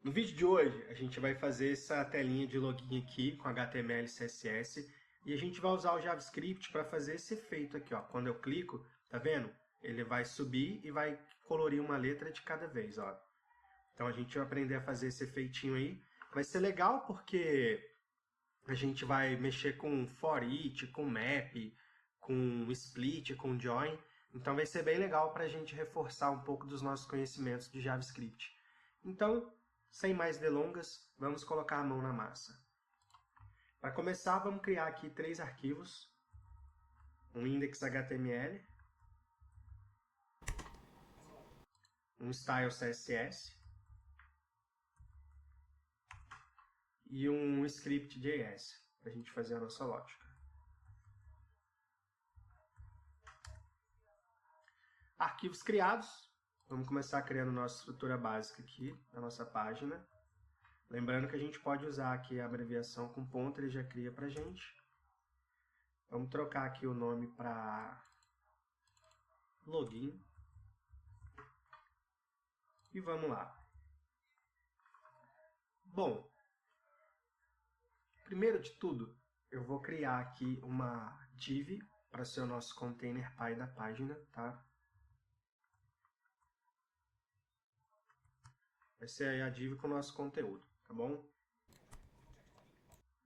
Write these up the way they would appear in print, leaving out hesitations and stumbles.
No vídeo de hoje, a gente vai fazer essa telinha de login aqui com HTML e CSS e a gente vai usar o JavaScript para fazer esse efeito aqui, ó. Quando eu clico, tá vendo? Ele vai subir e vai colorir uma letra de cada vez, ó. Então a gente vai aprender a fazer esse efeitinho aí. Vai ser legal porque a gente vai mexer com for each, com map, com split, com join. Então vai ser bem legal para a gente reforçar um pouco dos nossos conhecimentos de JavaScript. Então, sem mais delongas, vamos colocar a mão na massa. Para começar, vamos criar aqui 3 arquivos. Um index.html, um style CSS e um script.js, para a gente fazer a nossa lógica. Arquivos criados. Vamos começar criando nossa estrutura básica aqui da nossa página. Lembrando que a gente pode usar aqui a abreviação com ponto, ele já cria para a gente. Vamos trocar aqui o nome para login. E vamos lá. Bom, primeiro de tudo, eu vou criar aqui uma div para ser o nosso container pai da página, tá? Vai ser aí a div com o nosso conteúdo, tá bom?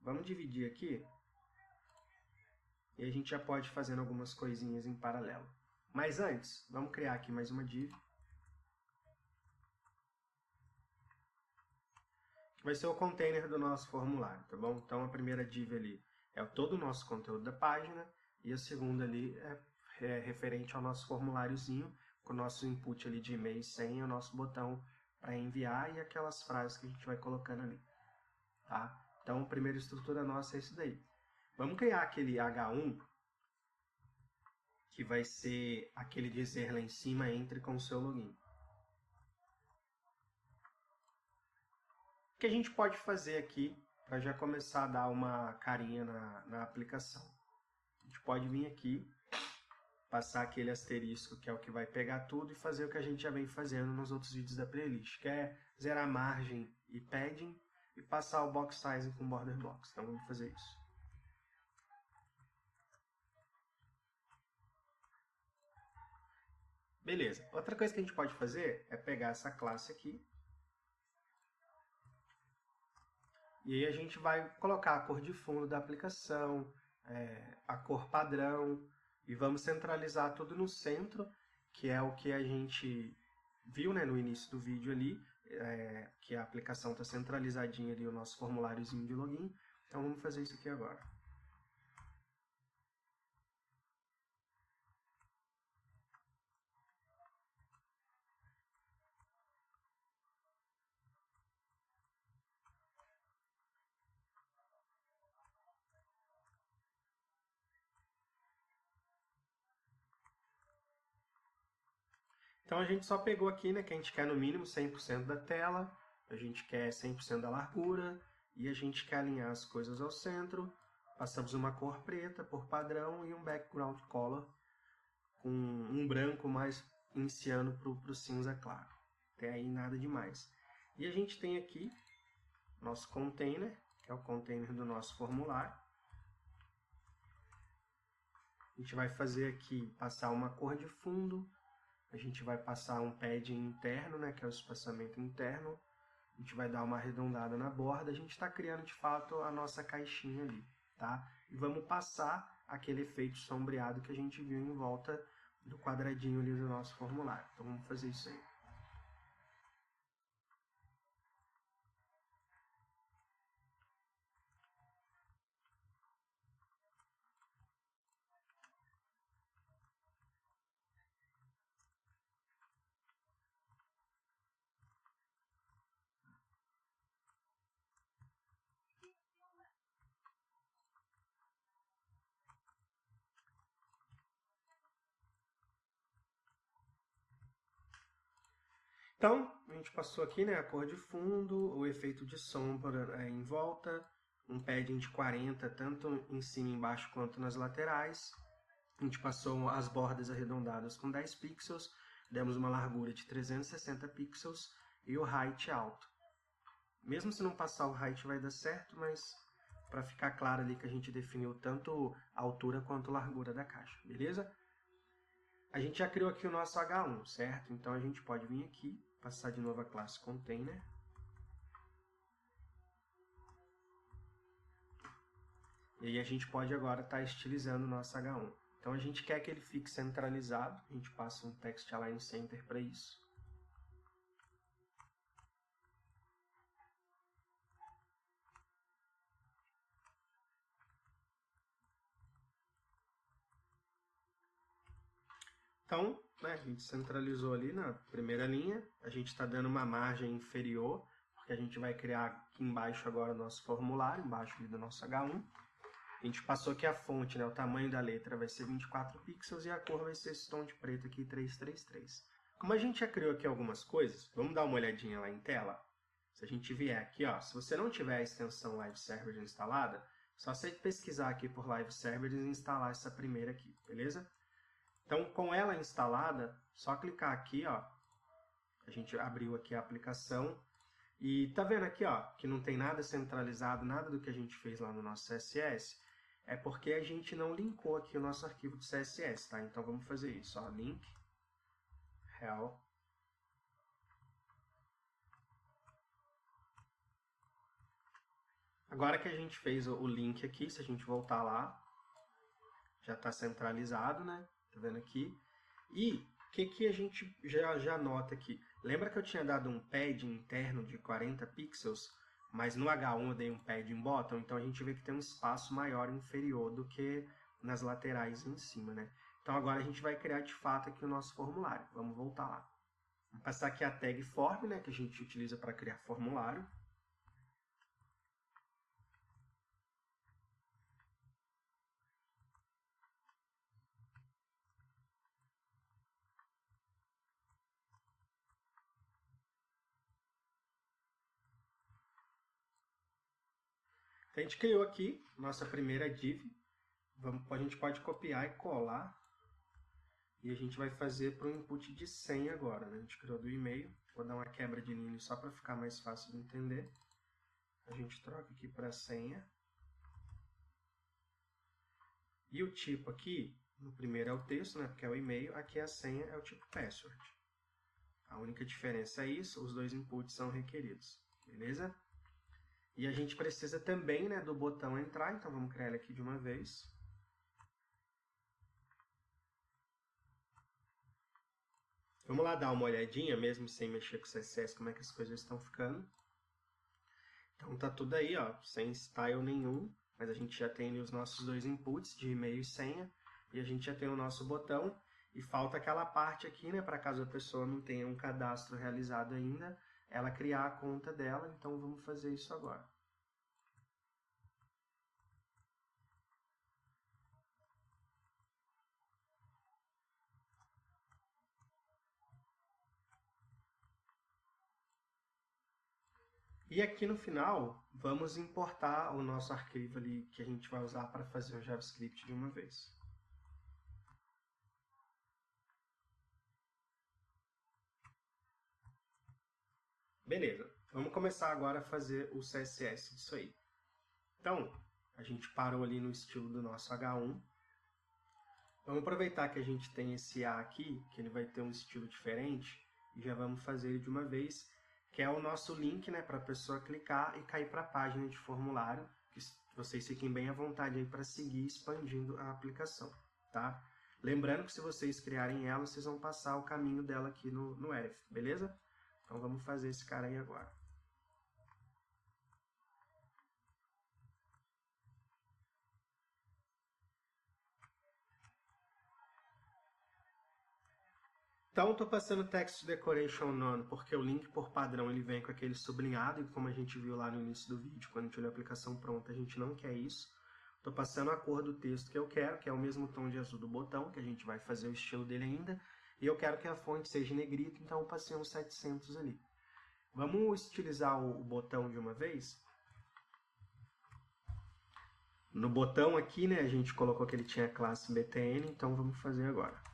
Vamos dividir aqui e a gente já pode ir fazendo algumas coisinhas em paralelo. Mas antes, vamos criar aqui mais uma div. Que vai ser o container do nosso formulário, tá bom? Então a primeira div ali é todo o nosso conteúdo da página e a segunda ali é referente ao nosso formuláriozinho, com o nosso input ali de e-mail e senha, o nosso botão para enviar e aquelas frases que a gente vai colocando ali, tá? Então a primeira estrutura nossa é isso daí. Vamos criar aquele H1, que vai ser aquele dizer lá em cima, entre com o seu login. O que a gente pode fazer aqui para já começar a dar uma carinha na aplicação? A gente pode vir aqui, passar aquele asterisco, que é o que vai pegar tudo, e fazer o que a gente já vem fazendo nos outros vídeos da playlist, que é zerar margem e padding, e passar o box size com border box. Então vamos fazer isso. Beleza. Outra coisa que a gente pode fazer é pegar essa classe aqui, e aí a gente vai colocar a cor de fundo da aplicação, a cor padrão, e vamos centralizar tudo no centro, que é o que a gente viu, né, no início do vídeo ali, que a aplicação está centralizadinha ali, o nosso formuláriozinho de login. Então vamos fazer isso aqui agora. Então a gente só pegou aqui, né, que a gente quer no mínimo 100% da tela, a gente quer 100% da largura, e a gente quer alinhar as coisas ao centro. Passamos uma cor preta por padrão e um background color com um branco mais iniciando para o cinza claro. Até aí nada demais. E a gente tem aqui nosso container, que é o container do nosso formulário. A gente vai fazer aqui, passar uma cor de fundo, a gente vai passar um padding interno, né, que é o espaçamento interno, a gente vai dar uma arredondada na borda, a gente está criando de fato a nossa caixinha ali, tá? E vamos passar aquele efeito sombreado que a gente viu em volta do quadradinho ali do nosso formulário. Então vamos fazer isso aí. Então, a gente passou aqui, né, a cor de fundo, o efeito de sombra em volta, um padding de 40, tanto em cima e embaixo quanto nas laterais. A gente passou as bordas arredondadas com 10 pixels, demos uma largura de 360 pixels e o height alto. Mesmo se não passar o height vai dar certo, mas para ficar claro ali que a gente definiu tanto a altura quanto a largura da caixa, beleza? A gente já criou aqui o nosso H1, certo? Então a gente pode vir aqui, passar de novo a classe container. E aí a gente pode agora estar estilizando o nosso H1. Então a gente quer que ele fique centralizado, a gente passa um text align center para isso. Então, né, a gente centralizou ali na primeira linha, a gente está dando uma margem inferior, porque a gente vai criar aqui embaixo agora o nosso formulário, embaixo ali do nosso H1. A gente passou aqui a fonte, né, o tamanho da letra vai ser 24 pixels e a cor vai ser esse tom de preto aqui, 333. Como a gente já criou aqui algumas coisas, vamos dar uma olhadinha lá em tela? Se a gente vier aqui, ó, se você não tiver a extensão Live Servers instalada, só você pesquisar aqui por Live Servers e instalar essa primeira aqui, beleza? Então, com ela instalada, só clicar aqui, ó, a gente abriu aqui a aplicação, e tá vendo aqui, ó, que não tem nada centralizado, nada do que a gente fez lá no nosso CSS, é porque a gente não linkou aqui o nosso arquivo de CSS, tá? Então, vamos fazer isso, ó, link, rel. Agora que a gente fez o link aqui, se a gente voltar lá, já está centralizado, né? Tá vendo aqui? E o que a gente já nota aqui? Lembra que eu tinha dado um padding interno de 40 pixels, mas no H1 eu dei um padding bottom, então a gente vê que tem um espaço maior inferior do que nas laterais em cima, né? Então agora a gente vai criar de fato aqui o nosso formulário. Vamos voltar lá. Vamos passar aqui a tag form, né, que a gente utiliza para criar formulário. Então, a gente criou aqui nossa primeira div. A gente pode copiar e colar. E a gente vai fazer para o input de senha agora, né? A gente criou do e-mail. Vou dar uma quebra de linha só para ficar mais fácil de entender. A gente troca aqui para senha. E o tipo aqui, no primeiro é o texto, né? Porque é o e-mail. Aqui a senha é o tipo password. A única diferença é isso, os dois inputs são requeridos. Beleza? E a gente precisa também, né, do botão entrar, então vamos criar ele aqui de uma vez. Vamos lá dar uma olhadinha, mesmo sem mexer com o CSS, como é que as coisas estão ficando. Então tá tudo aí, ó, sem style nenhum, mas a gente já tem ali os nossos dois inputs de e-mail e senha, e a gente já tem o nosso botão, e falta aquela parte aqui, né, para caso a pessoa não tenha um cadastro realizado ainda, ela criar a conta dela, então vamos fazer isso agora. E aqui no final, vamos importar o nosso arquivo ali que a gente vai usar para fazer o JavaScript de uma vez. Beleza, vamos começar agora a fazer o CSS disso aí. Então, a gente parou ali no estilo do nosso H1. Vamos aproveitar que a gente tem esse A aqui, que ele vai ter um estilo diferente, e já vamos fazer ele de uma vez, que é o nosso link, né, para a pessoa clicar e cair para a página de formulário, que vocês fiquem bem à vontade aí para seguir expandindo a aplicação, tá? Lembrando que se vocês criarem ela, vocês vão passar o caminho dela aqui no Elif, beleza? Então vamos fazer esse cara aí agora. Então, estou passando Text Decoration None, porque o link por padrão ele vem com aquele sublinhado, e como a gente viu lá no início do vídeo, quando a gente olhou a aplicação pronta, a gente não quer isso. Estou passando a cor do texto que eu quero, que é o mesmo tom de azul do botão, que a gente vai fazer o estilo dele ainda, e eu quero que a fonte seja negrita, então eu passei uns 700 ali. Vamos estilizar o botão de uma vez? No botão aqui, né, a gente colocou que ele tinha classe btn, então vamos fazer agora.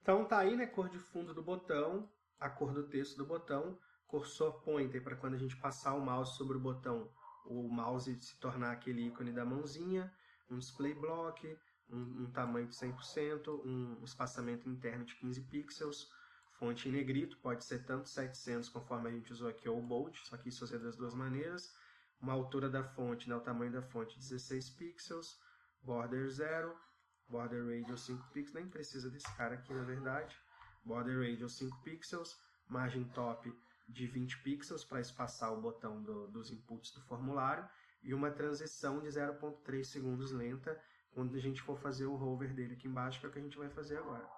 Então tá aí, né, cor de fundo do botão, a cor do texto do botão, cursor pointer para quando a gente passar o mouse sobre o botão, o mouse se tornar aquele ícone da mãozinha, um display block, um tamanho de 100%, um espaçamento interno de 15 pixels, fonte em negrito, pode ser tanto 700 conforme a gente usou aqui ou bold, só que isso é das duas maneiras, uma altura da fonte, né, o tamanho da fonte 16 pixels, border 0, border radius 5 pixels, nem precisa desse cara aqui na verdade, border radius 5 pixels, margem top de 20 pixels para espaçar o botão dos inputs do formulário e uma transição de 0,3 segundos lenta quando a gente for fazer o hover dele aqui embaixo, que é o que a gente vai fazer agora.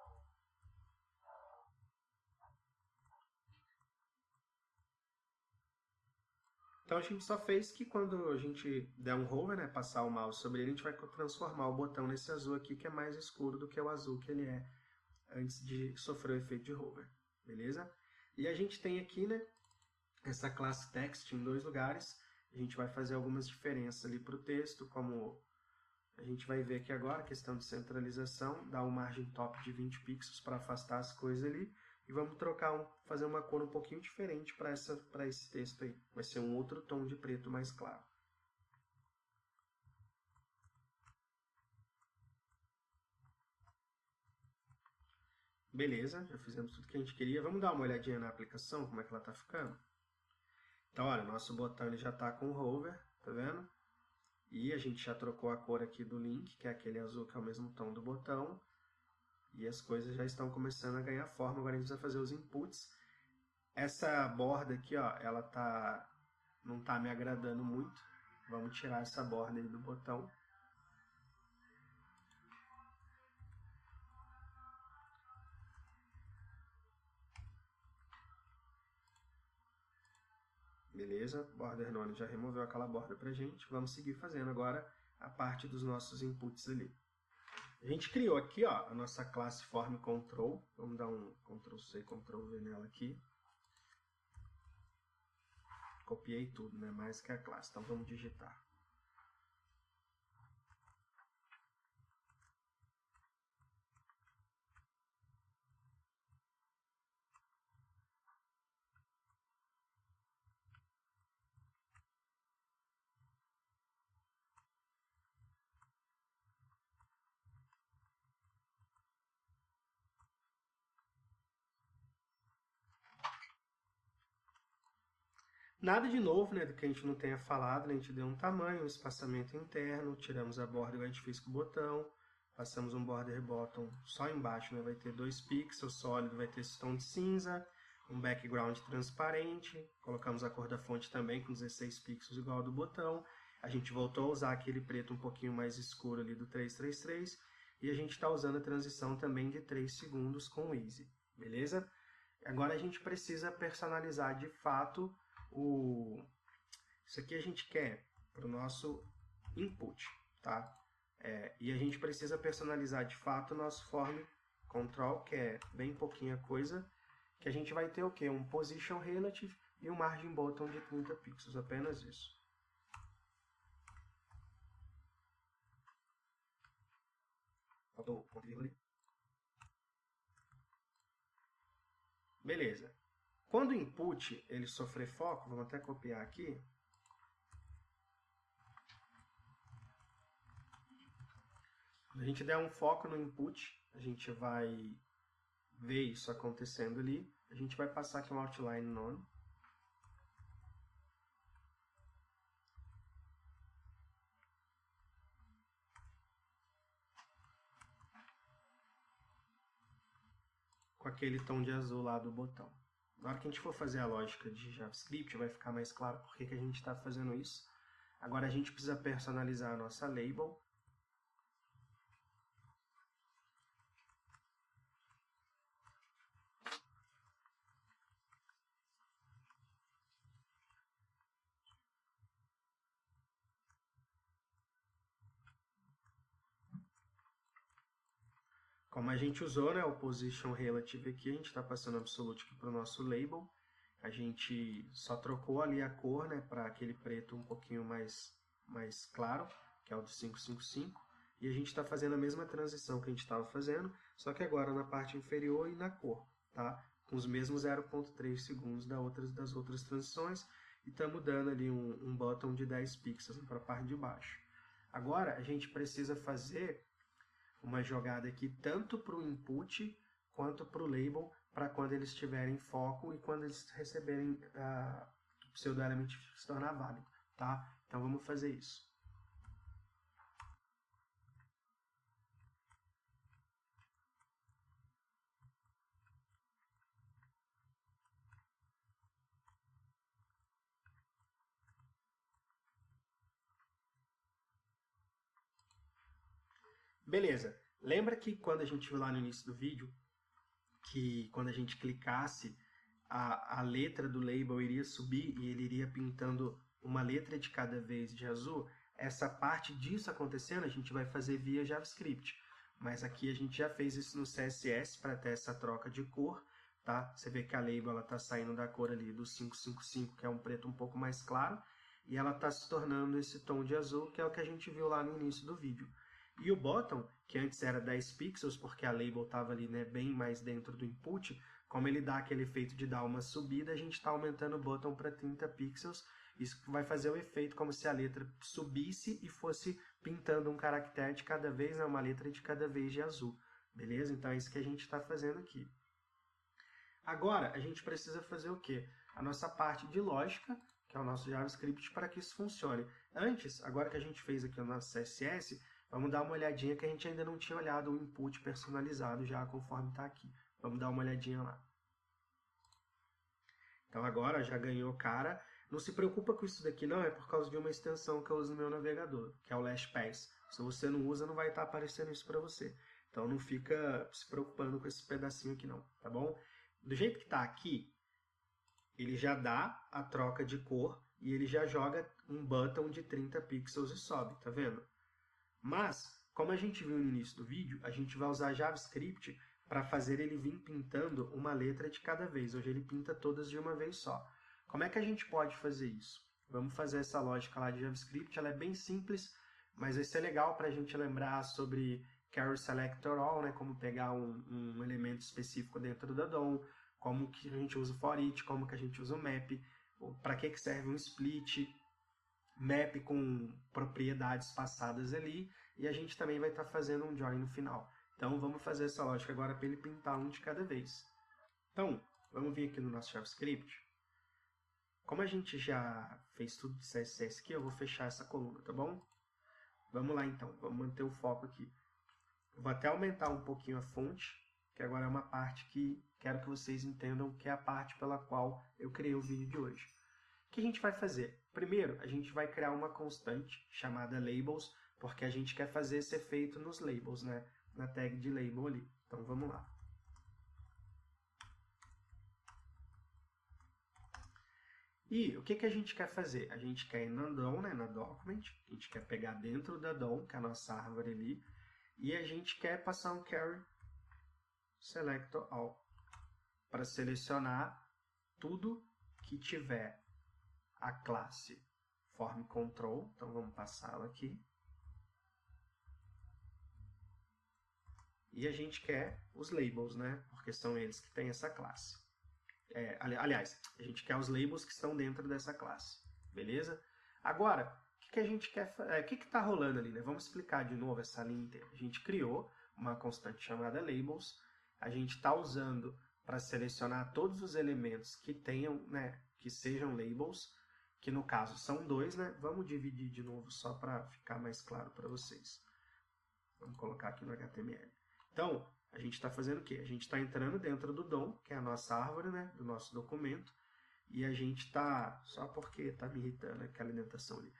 Então a gente só fez que quando a gente der um hover, né, passar o mouse sobre ele, a gente vai transformar o botão nesse azul aqui, que é mais escuro do que o azul que ele é antes de sofrer o efeito de hover, beleza? E a gente tem aqui, né, essa classe text em dois lugares. A gente vai fazer algumas diferenças ali para o texto, como a gente vai ver aqui agora, questão de centralização, dar uma margem top de 20 pixels para afastar as coisas ali. E vamos fazer uma cor um pouquinho diferente para esse texto aí. Vai ser um outro tom de preto mais claro. Beleza, já fizemos tudo que a gente queria. Vamos dar uma olhadinha na aplicação, como é que ela está ficando? Então, olha, o nosso botão ele já está com hover, tá vendo? E a gente já trocou a cor aqui do link, que é aquele azul que é o mesmo tom do botão. E as coisas já estão começando a ganhar forma, agora a gente vai fazer os inputs. Essa borda aqui, ó, ela não está me agradando muito. Vamos tirar essa borda aí do botão. Beleza, Border None já removeu aquela borda pra gente. Vamos seguir fazendo agora a parte dos nossos inputs ali. A gente criou aqui, ó, a nossa classe Form Control. Vamos dar um Ctrl+C, Ctrl+V nela aqui. Copiei tudo, né? Mais que a classe. Então vamos digitar. Nada de novo, né, do que a gente não tenha falado, né? A gente deu um tamanho, um espaçamento interno, tiramos a borda igual a gente fez com o botão, passamos um border bottom só embaixo, né, vai ter 2 pixels, sólido vai ter esse tom de cinza, um background transparente, colocamos a cor da fonte também com 16 pixels igual ao do botão, a gente voltou a usar aquele preto um pouquinho mais escuro ali do 333, e a gente está usando a transição também de 3 segundos com o Easy, beleza? Agora a gente precisa personalizar de fato isso aqui a gente quer para o nosso input, tá? E a gente precisa personalizar de fato o nosso form control, que é bem pouquinha coisa, que a gente vai ter o quê? Um position relative e um margin bottom de 30 pixels, apenas isso. Faltou ponto vírgula. Beleza. Quando o input ele sofrer foco, vamos até copiar aqui. Quando a gente der um foco no input, a gente vai ver isso acontecendo ali. A gente vai passar aqui um outline none. Com aquele tom de azul lá do botão. Na hora que a gente for fazer a lógica de JavaScript, vai ficar mais claro por que a gente está fazendo isso. Agora a gente precisa personalizar a nossa label. Como a gente usou, né, o position relative aqui, a gente está passando absolute aqui para o nosso label. A gente só trocou ali a cor, né, para aquele preto um pouquinho mais claro, que é o do 555. E a gente está fazendo a mesma transição que a gente estava fazendo, só que agora na parte inferior e na cor, tá? Com os mesmos 0,3 segundos das outras transições, e estamos dando ali um bottom de 10 pixels para a parte de baixo. Agora, a gente precisa fazer uma jogada aqui tanto para o input quanto para o label, para quando eles tiverem foco e quando eles receberem o pseudo-element se tornar válido, tá? Então vamos fazer isso. Beleza. Lembra que quando a gente viu lá no início do vídeo, que quando a gente clicasse, a letra do label iria subir e ele iria pintando uma letra de cada vez de azul? Essa parte disso acontecendo a gente vai fazer via JavaScript. Mas aqui a gente já fez isso no CSS para ter essa troca de cor, tá? Você vê que a label está saindo da cor ali do 555, que é um preto um pouco mais claro, e ela está se tornando esse tom de azul, que é o que a gente viu lá no início do vídeo. E o bottom, que antes era 10 pixels, porque a label estava ali, né, bem mais dentro do input, como ele dá aquele efeito de dar uma subida, a gente está aumentando o bottom para 30 pixels. Isso vai fazer o efeito como se a letra subisse e fosse pintando um caractere de cada vez, né, uma letra de cada vez de azul. Beleza? Então é isso que a gente está fazendo aqui. Agora, a gente precisa fazer o quê? A nossa parte de lógica, que é o nosso JavaScript, para que isso funcione. Antes, agora que a gente fez aqui o nosso CSS, vamos dar uma olhadinha que a gente ainda não tinha olhado o input personalizado já conforme está aqui. Vamos dar uma olhadinha lá. Então agora já ganhou cara. Não se preocupa com isso daqui não, é por causa de uma extensão que eu uso no meu navegador, que é o LastPass. Se você não usa, não vai estar aparecendo isso para você. Então não fica se preocupando com esse pedacinho aqui não, tá bom? Do jeito que está aqui, ele já dá a troca de cor e ele já joga um button de 30 pixels e sobe, tá vendo? Mas, como a gente viu no início do vídeo, a gente vai usar JavaScript para fazer ele vir pintando uma letra de cada vez. Hoje ele pinta todas de uma vez só. Como é que a gente pode fazer isso? Vamos fazer essa lógica lá de JavaScript. Ela é bem simples, mas vai ser legal para a gente lembrar sobre Carry Selector All, né? Como pegar um elemento específico dentro da DOM, como que a gente usa o for each, como que a gente usa o map, para que serve um split, map com propriedades passadas ali, e a gente também vai estar fazendo um join no final. Então vamos fazer essa lógica agora para ele pintar um de cada vez. Então, vamos vir aqui no nosso JavaScript. Como a gente já fez tudo de CSS aqui, eu vou fechar essa coluna, tá bom? Vamos lá então, vamos manter o foco aqui. Eu vou até aumentar um pouquinho a fonte, que agora é uma parte que quero que vocês entendam que é a parte pela qual eu criei o vídeo de hoje. O que a gente vai fazer? Primeiro, a gente vai criar uma constante chamada labels, porque a gente quer fazer esse efeito nos labels, né? Na tag de label ali. Então vamos lá. E o que a gente quer fazer? A gente quer ir na DOM, né, na document, a gente quer pegar dentro da DOM, que é a nossa árvore ali, e a gente quer passar um carry selector all para selecionar tudo que tiver a classe form control. Então vamos passá-la aqui. E a gente quer os labels, né? Porque são eles que têm essa classe. Aliás, a gente quer os labels que estão dentro dessa classe. Beleza? Agora, o que a gente quer? O que está rolando ali, né? Vamos explicar de novo essa linha inteira. A gente criou uma constante chamada labels. A gente está usando para selecionar todos os elementos que tenham, né, que sejam labels, que no caso são 2, né? Vamos dividir de novo só para ficar mais claro para vocês. Vamos colocar aqui no HTML. Então, a gente está fazendo o quê? A gente está entrando dentro do DOM, que é a nossa árvore, né, do nosso documento, e a gente está, só porque está me irritando aquela indentação ali.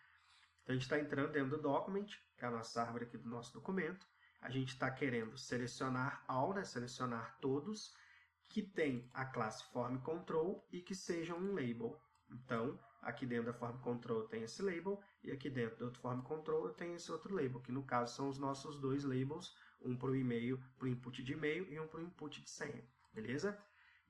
Então, a gente está entrando dentro do document, que é a nossa árvore aqui do nosso documento. A gente está querendo selecionar all, né, selecionar todos, que tem a classe form control e que sejam um label. Então, aqui dentro da form control tem esse label, e aqui dentro do outro form control eu tenho esse outro label, que no caso são os nossos dois labels, um para o e-mail, para o input de e-mail e um para o input de senha, beleza?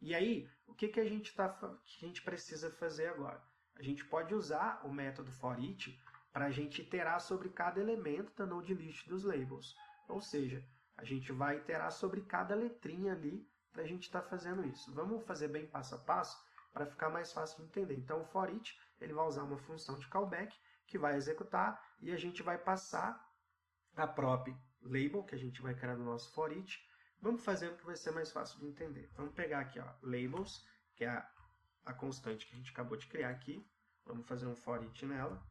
E aí, o que a gente precisa fazer agora? A gente pode usar o método for each para a gente iterar sobre cada elemento da node list dos labels. Ou seja, a gente vai iterar sobre cada letrinha ali para a gente estar fazendo isso. Vamos fazer bem passo a passo para ficar mais fácil de entender. Então, o for each, ele vai usar uma função de callback que vai executar e a gente vai passar a prop label, que a gente vai criar no nosso for each. Vamos fazendo que vai ser mais fácil de entender. Vamos pegar aqui, ó, labels, que é a constante que a gente acabou de criar aqui. Vamos fazer um for each nela.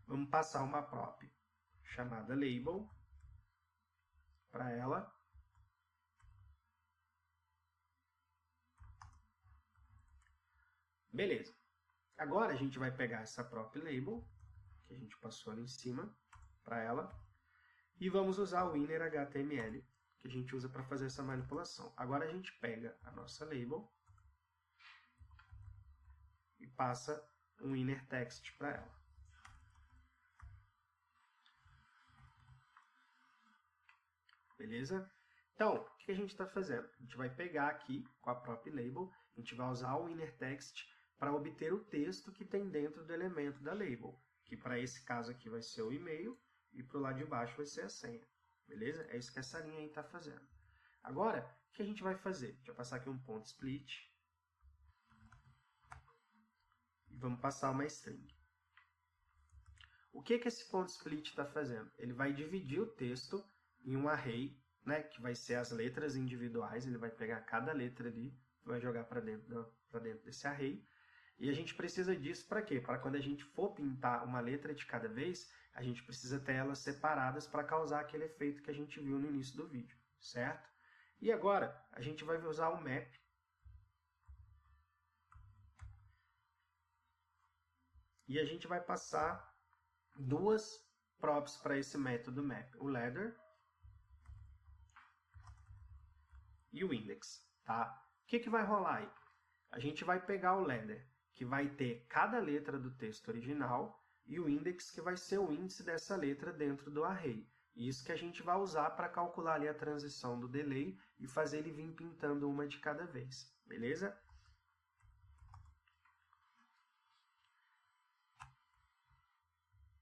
Vamos passar uma prop chamada label para ela. Beleza. Agora a gente vai pegar essa prop label, que a gente passou ali em cima, para ela, e vamos usar o inner HTML, que a gente usa para fazer essa manipulação. Agora a gente pega a nossa label e passa um inner text para ela. Beleza? Então, o que a gente está fazendo? A gente vai pegar aqui, com a prop label, a gente vai usar o inner text para obter o texto que tem dentro do elemento da label, que para esse caso aqui vai ser o e-mail, e para o lado de baixo vai ser a senha. Beleza? É isso que essa linha aí está fazendo. Agora, o que a gente vai fazer? A gente vai passar aqui um ponto split, e vamos passar uma string. O que esse ponto split está fazendo? Ele vai dividir o texto em um array, né, que vai ser as letras individuais, ele vai pegar cada letra ali e vai jogar para dentro desse array. E a gente precisa disso para quê? Para quando a gente for pintar uma letra de cada vez, a gente precisa ter elas separadas para causar aquele efeito que a gente viu no início do vídeo, certo? E agora, a gente vai usar o map. E a gente vai passar duas props para esse método map, o ladder e o index, tá? O que vai rolar aí? A gente vai pegar o ladder, que vai ter cada letra do texto original, e o index, que vai ser o índice dessa letra dentro do array. E isso que a gente vai usar para calcular ali a transição do delay e fazer ele vir pintando uma de cada vez, beleza?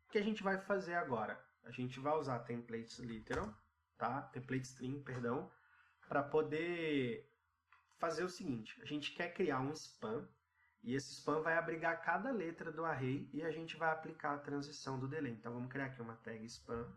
O que a gente vai fazer agora? A gente vai usar templates literal, tá? Template string, perdão, para poder fazer o seguinte: a gente quer criar um span, e esse span vai abrigar cada letra do array e a gente vai aplicar a transição do delay. Então vamos criar aqui uma tag span.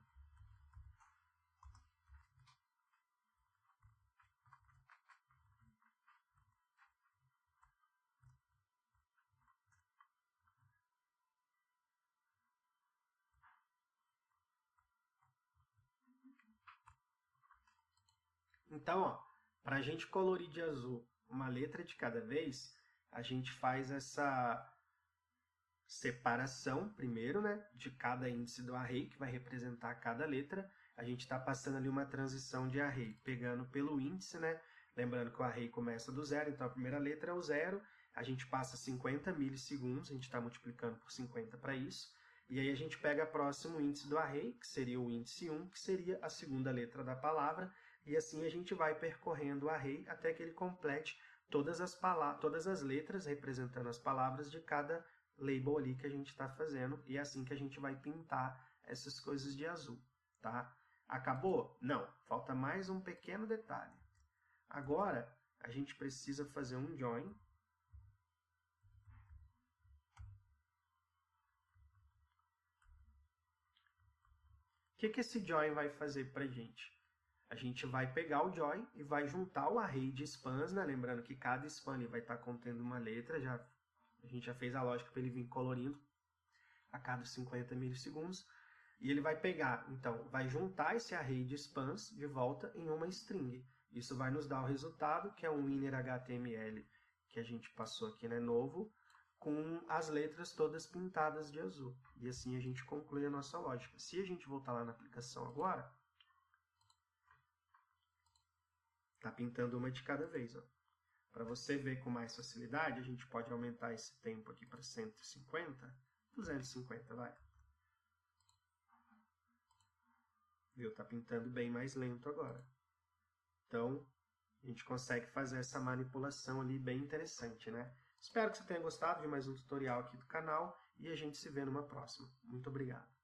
Então, para a gente colorir de azul uma letra de cada vez, a gente faz essa separação, primeiro, né, de cada índice do array, que vai representar cada letra. A gente está passando ali uma transição de array, pegando pelo índice, né? Lembrando que o array começa do zero, então a primeira letra é o zero, a gente passa 50 milissegundos, a gente está multiplicando por 50 para isso, e aí a gente pega o próximo índice do array, que seria o índice 1, que seria a segunda letra da palavra, e assim a gente vai percorrendo o array até que ele complete todas as letras representando as palavras de cada label ali que a gente está fazendo, e é assim que a gente vai pintar essas coisas de azul, tá? Acabou? Não, falta mais um pequeno detalhe. Agora, a gente precisa fazer um join. O que esse join vai fazer para a gente? A gente vai pegar o join e vai juntar o array de spans, né? Lembrando que cada span vai estar contendo uma letra, a gente já fez a lógica para ele vir colorindo a cada 50 milissegundos. E ele vai pegar, então, vai juntar esse array de spans de volta em uma string. Isso vai nos dar o resultado, que é um inner HTML que a gente passou aqui, né, novo, com as letras todas pintadas de azul. E assim a gente conclui a nossa lógica. Se a gente voltar lá na aplicação agora, está pintando uma de cada vez, ó. Para você ver com mais facilidade, a gente pode aumentar esse tempo aqui para 150, 250, vai. Viu? Está pintando bem mais lento agora. Então, a gente consegue fazer essa manipulação ali bem interessante, né? Espero que você tenha gostado de mais um tutorial aqui do canal e a gente se vê numa próxima. Muito obrigado.